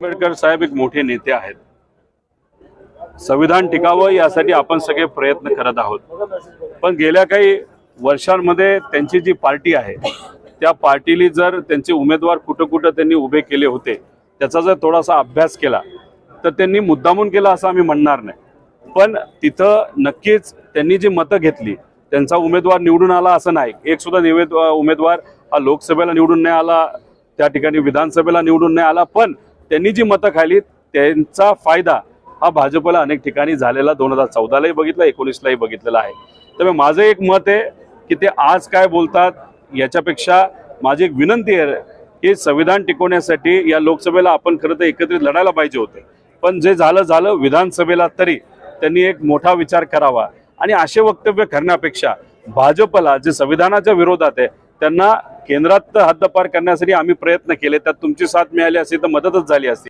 आंबेडकर साहेब एक मोठे नेते आहेत. संविधान टिकावं यासाठी आपण सगळे प्रयत्न करत आहोत. पण गेल्या काही वर्षांमध्ये त्यांची जी पार्टी आहे त्या पार्टीली जर त्यांचे उमेदवार कुठं त्यांनी उभे केले होते त्याचा जर थोडासा अभ्यास केला तर त्यांनी मुद्दामून केला असं आम्ही म्हणणार नाही. पण तिथं नक्कीच त्यांनी जी मतं घेतली त्यांचा उमेदवार निवडून आला असं नाही. एक सुद्धा उमेदवार हा लोकसभेला निवडून नाही आला, त्या ठिकाणी विधानसभेला निवडून नाही आला. पण त्यांनी जी मतं खाली त्यांचा फायदा हा भाजपला अनेक ठिकाणी झालेला 2014लाही बघितला, 19लाही बघितलेला आहे. त्यामुळे माझं एक मत आहे की ते आज काय बोलतात याच्यापेक्षा माझी एक विनंती आहे की संविधान टिकवण्यासाठी या लोकसभेला आपण खरं तर एकत्रित लढायला पाहिजे होते. पण जे झालं विधानसभेला तरी त्यांनी एक मोठा विचार करावा आणि असे वक्तव्य करण्यापेक्षा भाजपला जे संविधानाच्या विरोधात आहे त्यांना केंद्रात हद्दपार करण्यासाठी आम्ही प्रयत्न केले. त्यात तुमची साथ मिळाली असती तर मदतच झाली असती.